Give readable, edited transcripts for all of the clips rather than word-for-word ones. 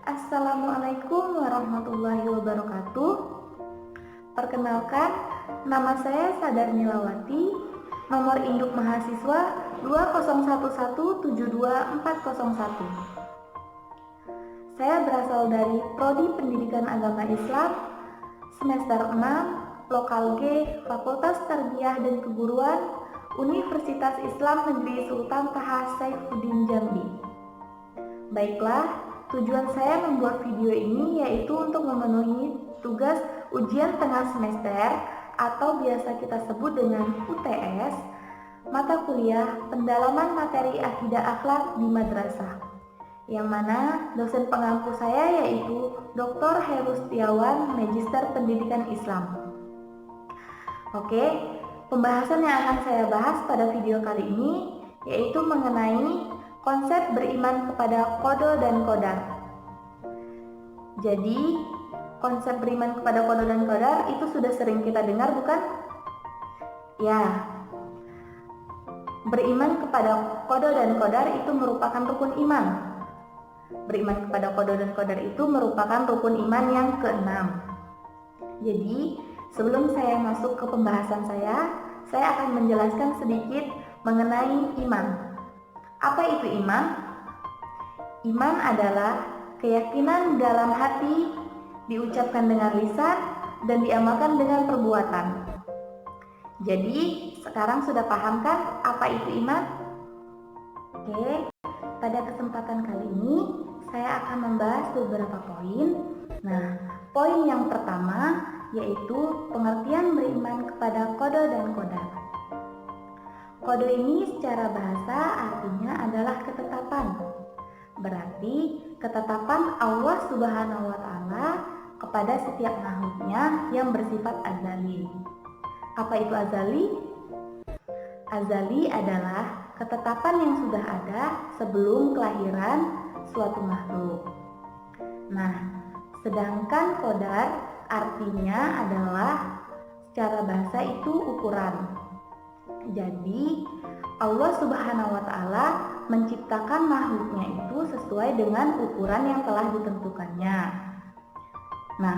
Assalamualaikum warahmatullahi wabarakatuh. Perkenalkan, nama saya Sadar Nilawati, nomor induk mahasiswa 201172401. Saya berasal dari Prodi Pendidikan Agama Islam, semester 6, Lokal G, Fakultas Tarbiyah dan Keguruan, Universitas Islam Negeri Sultan Taha Saifuddin Jambi. Baiklah, tujuan saya membuat video ini yaitu untuk memenuhi tugas ujian tengah semester atau biasa kita sebut dengan UTS, mata kuliah pendalaman materi akidah akhlak di madrasah, yang mana dosen pengampu saya yaitu Dr. Heru Setiawan, Magister Pendidikan Islam. Oke, pembahasan yang akan saya bahas pada video kali ini yaitu mengenai konsep beriman kepada qada dan qadar. Jadi, konsep beriman kepada qada dan qadar itu sudah sering kita dengar, bukan? Ya. Beriman kepada qada dan qadar itu merupakan rukun iman. Beriman kepada qada dan qadar itu merupakan rukun iman yang keenam. Jadi, sebelum saya masuk ke pembahasan saya akan menjelaskan sedikit mengenai iman. Apa itu iman? Iman adalah keyakinan dalam hati, diucapkan dengan lisan, dan diamalkan dengan perbuatan. Jadi, sekarang sudah paham kan apa itu iman? Oke, pada kesempatan kali ini saya akan membahas beberapa poin. Nah, poin yang pertama yaitu pengertian beriman kepada qada dan qadar. Qada ini secara bahasa artinya adalah ketetapan. Berarti ketetapan Allah Subhanahu wa Ta'ala kepada setiap makhluknya yang bersifat azali. Apa itu azali? Azali adalah ketetapan yang sudah ada sebelum kelahiran suatu makhluk. Nah, sedangkan qadar artinya adalah secara bahasa itu ukuran. Jadi Allah Subhanahu wa Ta'ala menciptakan makhluknya itu sesuai dengan ukuran yang telah ditentukannya. Nah,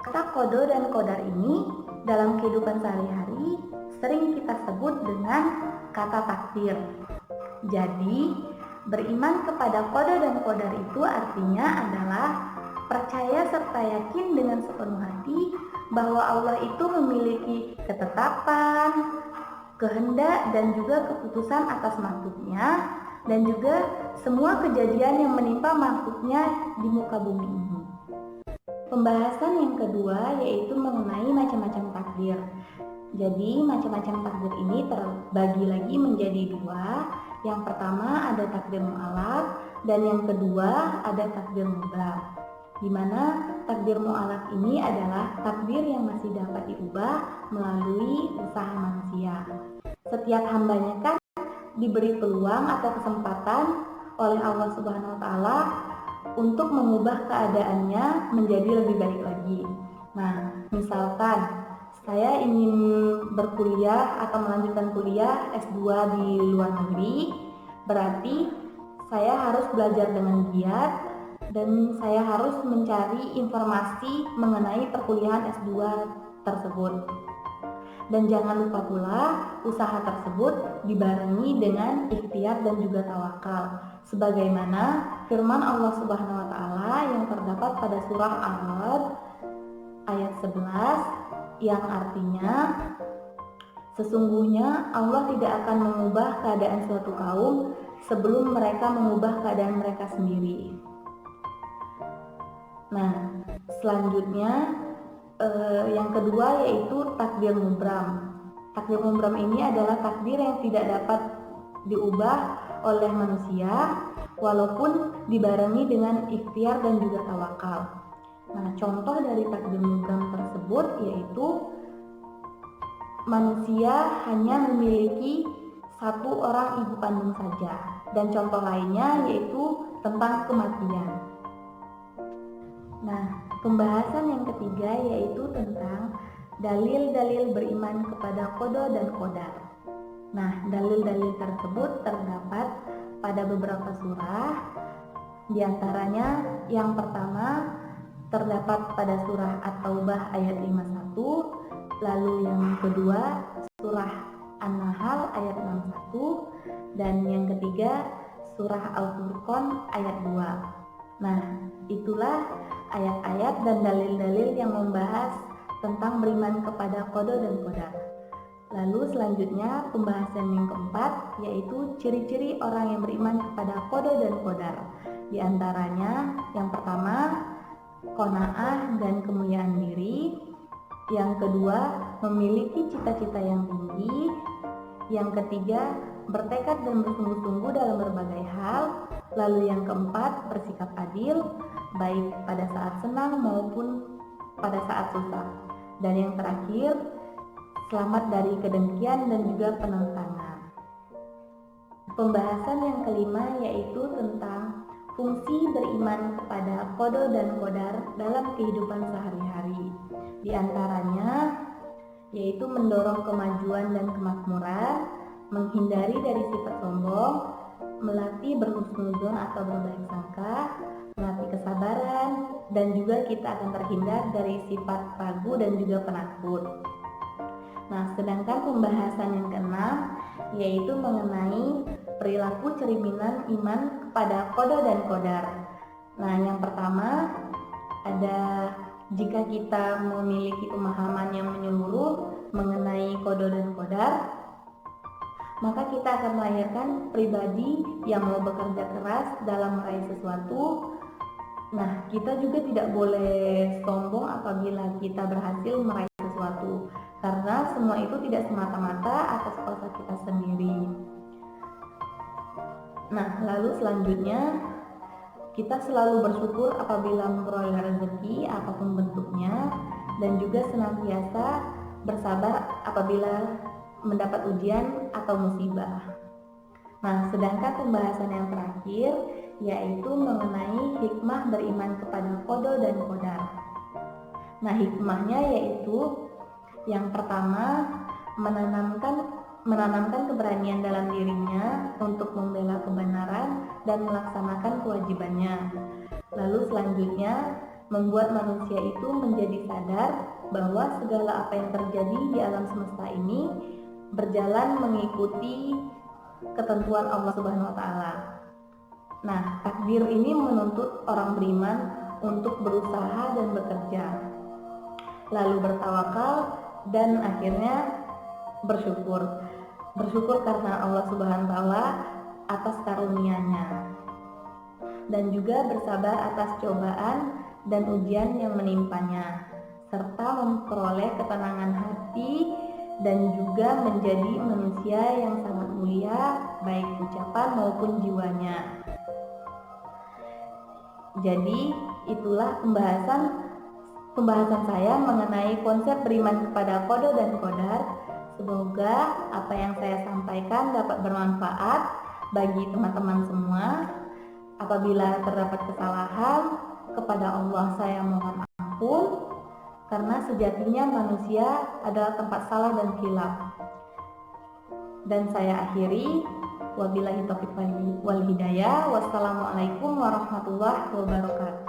kata qada dan qadar ini dalam kehidupan sehari-hari sering kita sebut dengan kata takdir. Jadi, beriman kepada qada dan qadar itu artinya adalah percaya serta yakin dengan sepenuh hati bahwa Allah itu memiliki ketetapan, kehendak dan juga keputusan atas makhluknya, dan juga semua kejadian yang menimpa makhluknya di muka bumi ini. Pembahasan yang kedua yaitu mengenai macam-macam takdir. Jadi macam-macam takdir ini terbagi lagi menjadi dua. Yang pertama ada takdir mu'alaq dan yang kedua ada takdir mutlak. Di mana takdir mu'alaq ini adalah takdir yang masih dapat diubah melalui usaha manusia. Setiap hambanya kan diberi peluang atau kesempatan oleh Allah Subhanahu wa Ta'ala untuk mengubah keadaannya menjadi lebih baik lagi. Nah, misalkan saya ingin berkuliah atau melanjutkan kuliah S2 di luar negeri, berarti saya harus belajar dengan giat dan saya harus mencari informasi mengenai perkuliahan S2 tersebut. Dan jangan lupa pula usaha tersebut dibarengi dengan ikhtiar dan juga tawakal, sebagaimana firman Allah Subhanahu wa Ta'ala yang terdapat pada surah Ar-Ra'd ayat 11 yang artinya sesungguhnya Allah tidak akan mengubah keadaan suatu kaum sebelum mereka mengubah keadaan mereka sendiri. Nah, selanjutnya yang kedua yaitu takdir mubram. Takdir mubram ini adalah takdir yang tidak dapat diubah oleh manusia walaupun dibarengi dengan ikhtiar dan juga tawakal. Nah, contoh dari takdir mubram tersebut yaitu manusia hanya memiliki satu orang ibu kandung saja, dan contoh lainnya yaitu tentang kematian. Nah, pembahasan yang ketiga yaitu tentang dalil-dalil beriman kepada qada dan qadar. Nah, dalil-dalil tersebut terdapat pada beberapa surah Di antaranya yang pertama terdapat pada surah At-Taubah ayat 51, lalu yang kedua surah An-Nahl ayat 61, dan yang ketiga surah Al-Furqan ayat 2. Nah, itulah ayat-ayat dan dalil-dalil yang membahas tentang beriman kepada qada dan qadar. Lalu selanjutnya pembahasan yang keempat, yaitu ciri-ciri orang yang beriman kepada qada dan qadar. Di antaranya yang pertama, qanaah dan kemuliaan diri. Yang kedua, memiliki cita-cita yang tinggi. Yang ketiga, bertekad dan bersungguh-sungguh dalam berbagai hal. Lalu yang keempat, bersikap adil, baik pada saat senang maupun pada saat susah. Dan yang terakhir, selamat dari kedengkian dan juga penentangan. Pembahasan yang kelima yaitu tentang fungsi beriman kepada qada dan qadar dalam kehidupan sehari-hari. Di antaranya yaitu mendorong kemajuan dan kemakmuran, menghindari dari sifat sombong, melatih berhusnuzon atau berbaik sangka, melatih kesabaran, dan juga kita akan terhindar dari sifat ragu dan juga penakut. Nah, sedangkan pembahasan yang keenam yaitu mengenai perilaku cerminan iman kepada qada dan qadar. Nah, yang pertama ada jika kita memiliki pemahaman yang menyeluruh mengenai qada dan qadar, maka kita akan melahirkan pribadi yang mau bekerja keras dalam meraih sesuatu. Nah, kita juga tidak boleh sombong apabila kita berhasil meraih sesuatu, karena semua itu tidak semata-mata atas kuasa kita sendiri. Nah, lalu selanjutnya kita selalu bersyukur apabila memperoleh rezeki apapun bentuknya, dan juga senantiasa bersabar apabila mendapat ujian atau musibah. Nah, sedangkan pembahasan yang terakhir yaitu mengenai hikmah beriman kepada qada dan qadar. Nah, hikmahnya yaitu yang pertama menanamkan keberanian dalam dirinya untuk membela kebenaran dan melaksanakan kewajibannya. Lalu selanjutnya membuat manusia itu menjadi sadar bahwa segala apa yang terjadi di alam semesta ini berjalan mengikuti ketentuan Allah Subhanahu wa taala. Nah, takdir ini menuntut orang beriman untuk berusaha dan bekerja, lalu bertawakal, dan akhirnya bersyukur karena Allah Subhanahu wa taala atas karunia-Nya, dan juga bersabar atas cobaan dan ujian yang menimpanya, serta memperoleh ketenangan hati dan juga menjadi manusia yang sangat mulia baik ucapan maupun jiwanya. Jadi itulah pembahasan saya mengenai konsep beriman kepada qada dan qadar. Semoga apa yang saya sampaikan dapat bermanfaat bagi teman-teman semua. Apabila terdapat kesalahan, kepada Allah saya mohon ampun, karena sejatinya manusia adalah tempat salah dan khilaf. Dan saya akhiri, wabillahi taufiq wal hidayah. Wassalamualaikum warahmatullahi wabarakatuh.